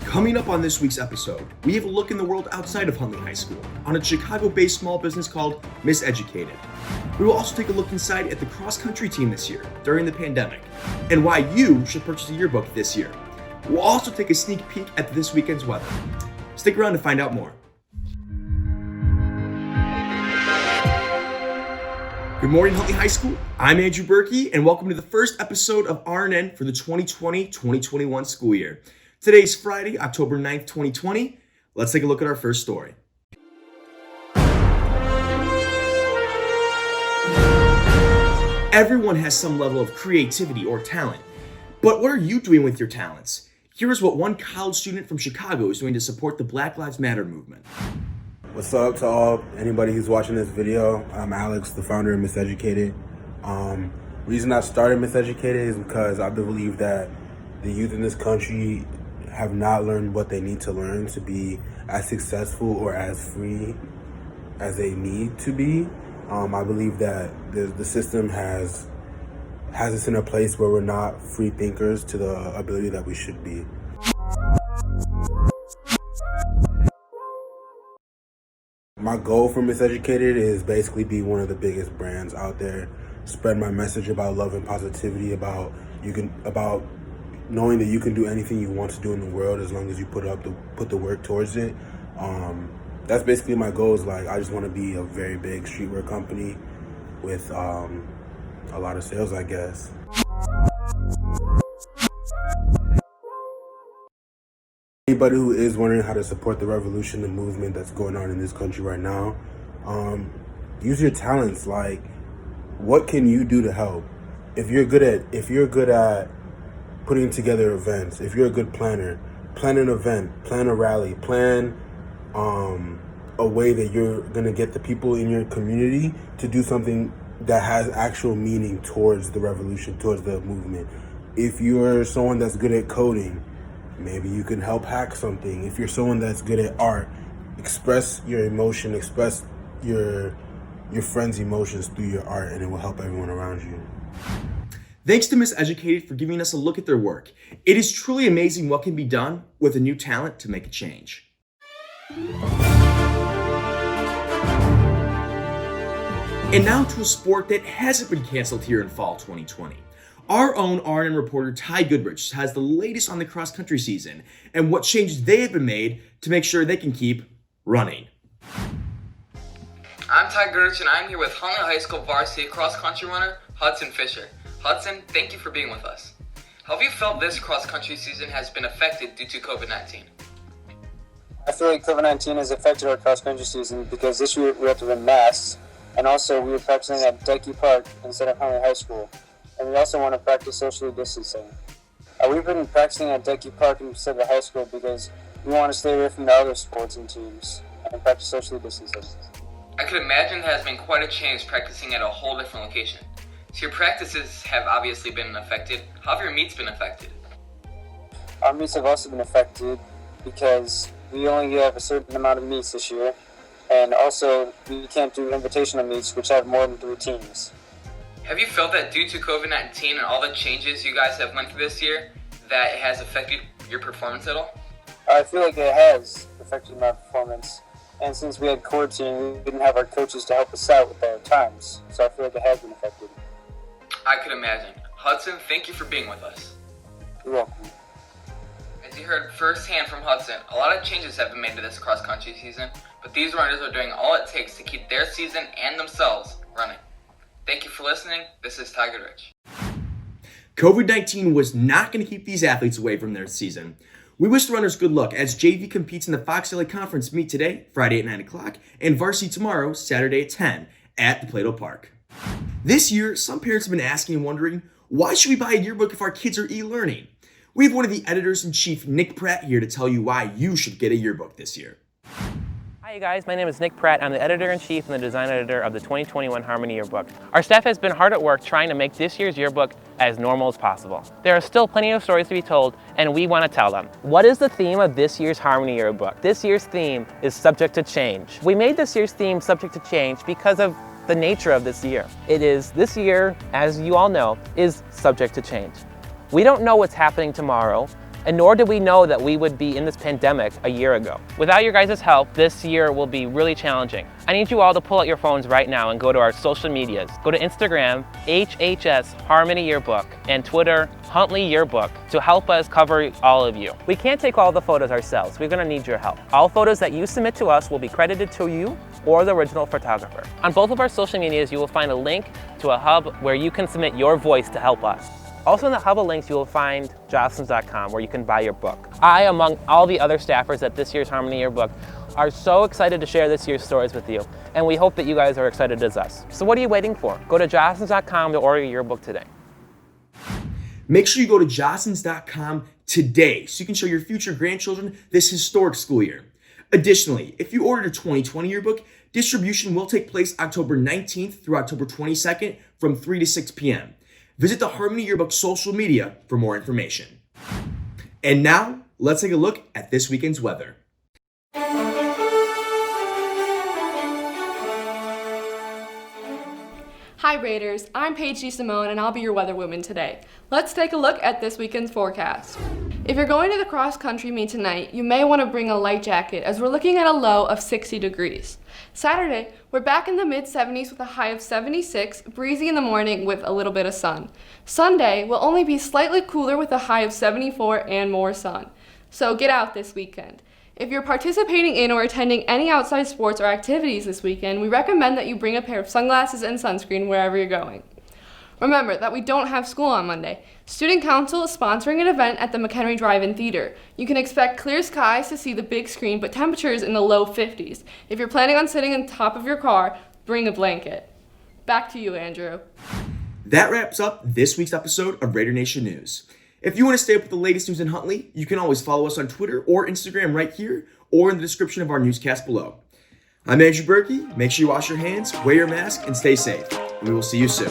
Coming up on this week's episode, we have a look in the world outside of Huntley High School on a Chicago-based small business called Miseducated. We will also take a look inside at the cross-country team this year during the pandemic and why you should purchase a yearbook this year. We'll also take a sneak peek at this weekend's weather. Stick around to find out more. Good morning, Huntley High School. I'm Andrew Berkey, and welcome to the first episode of RNN for the 2020-2021 school year. Today's Friday, October 9th, 2020. Let's take a look at our first story. Everyone has some level of creativity or talent, but what are you doing with your talents? Here is what one college student from Chicago is doing to support the Black Lives Matter movement. What's up to anybody who's watching this video? I'm Alex, the founder of Miseducated. Reason I started Miseducated is because I believe that the youth in this country have not learned what they need to learn to be as successful or as free as they need to be. I believe that the system has us in a place where we're not free thinkers to the ability that we should be. My goal for Miseducated is basically be one of the biggest brands out there, spread my message about love and positivity, about knowing that you can do anything you want to do in the world as long as you put the work towards it. That's basically my goal. Is like I just want to be a very big streetwear company with a lot of sales, I guess. Anybody who is wondering how to support the revolution, the movement that's going on in this country right now, use your talents. Like, what can you do to help? If you're good at putting together events, if you're a good planner, plan an event, plan a rally, plan a way that you're gonna get the people in your community to do something that has actual meaning towards the revolution, towards the movement. If you're someone that's good at coding, maybe you can help hack something. If you're someone that's good at art, express your emotion, express your friend's emotions through your art, and it will help everyone around you. Thanks to Miseducated for giving us a look at their work. It is truly amazing what can be done with a new talent to make a change. And now to a sport that hasn't been canceled here in fall 2020. Our own RNN reporter Ty Goodrich has the latest on the cross-country season and what changes they have been made to make sure they can keep running. I'm Ty Goodrich, and I'm here with Huntley High School varsity cross-country runner Hudson Fisher. Hudson, thank you for being with us. How have you felt this cross-country season has been affected due to COVID-19? I feel like COVID-19 has affected our cross-country season because this year we have to run masks, and also we were practicing at Decky Park instead of Huntley High School, and we also want to practice socially distancing. We've been practicing at Decky Park instead of the high school because we want to stay away from the other sports and teams and practice socially distancing. I could imagine there has been quite a change practicing at a whole different location. So your practices have obviously been affected. How have your meets been affected? Our meets have also been affected because we only have a certain amount of meets this year, and also we can't do invitational meets which have more than 3 teams. Have you felt that due to COVID-19 and all the changes you guys have went through this year, that it has affected your performance at all? I feel like it has affected my performance, and since we had quarantine, we didn't have our coaches to help us out with our times, so I feel like it has been affected. I could imagine. Hudson, thank you for being with us. You're welcome. As you heard firsthand from Hudson, a lot of changes have been made to this cross-country season, but these runners are doing all it takes to keep their season and themselves running. Thank you for listening. This is Ty Goodrich. COVID-19 was not going to keep these athletes away from their season. We wish the runners good luck as JV competes in the Fox LA Conference meet today, Friday at 9 o'clock, and varsity tomorrow, Saturday at 10 at the Plato Park. This year, some parents have been asking and wondering, why should we buy a yearbook if our kids are e-learning? We have one of the editors-in-chief, Nick Pratt, here to tell you why you should get a yearbook this year. Hi you guys, my name is Nick Pratt. I'm the editor-in-chief and the design editor of the 2021 Harmony Yearbook. Our staff has been hard at work trying to make this year's yearbook as normal as possible. There are still plenty of stories to be told, and we want to tell them. What is the theme of this year's Harmony Yearbook? This year's theme is subject to change. We made this year's theme subject to change because of the nature of this year. This year, as you all know, is subject to change. We don't know what's happening tomorrow, and nor did we know that we would be in this pandemic a year ago. Without your guys' help, this year will be really challenging. I need you all to pull out your phones right now and go to our social medias. Go to Instagram, HHS Harmony Yearbook, and Twitter, Huntley Yearbook, to help us cover all of you. We can't take all the photos ourselves. We're gonna need your help. All photos that you submit to us will be credited to you or the original photographer. On both of our social medias, you will find a link to a hub where you can submit your voice to help us. Also in the hub of links, you will find jostens.com where you can buy your book. I, among all the other staffers at this year's Harmony Yearbook, are so excited to share this year's stories with you, and we hope that you guys are excited as us. So what are you waiting for? Go to jostens.com to order your yearbook today. Make sure you go to jostens.com today so you can show your future grandchildren this historic school year. Additionally, if you ordered a 2020 yearbook, distribution will take place October 19th through October 22nd from 3 to 6 p.m. Visit the Harmony Yearbook social media for more information. And now, let's take a look at this weekend's weather. Hi Raiders, I'm Paige D. Simone and I'll be your weather woman today. Let's take a look at this weekend's forecast. If you're going to the cross-country meet tonight, you may want to bring a light jacket as we're looking at a low of 60 degrees. Saturday, we're back in the mid-70s with a high of 76, breezy in the morning with a little bit of sun. Sunday will only be slightly cooler with a high of 74 and more sun. So get out this weekend. If you're participating in or attending any outside sports or activities this weekend, we recommend that you bring a pair of sunglasses and sunscreen wherever you're going. Remember that we don't have school on Monday. Student Council is sponsoring an event at the McHenry Drive-In Theater. You can expect clear skies to see the big screen, but temperatures in the low 50s. If you're planning on sitting on top of your car, bring a blanket. Back to you, Andrew. That wraps up this week's episode of Raider Nation News. If you want to stay up with the latest news in Huntley, you can always follow us on Twitter or Instagram right here or in the description of our newscast below. I'm Andrew Berkey. Make sure you wash your hands, wear your mask, and stay safe. And we will see you soon.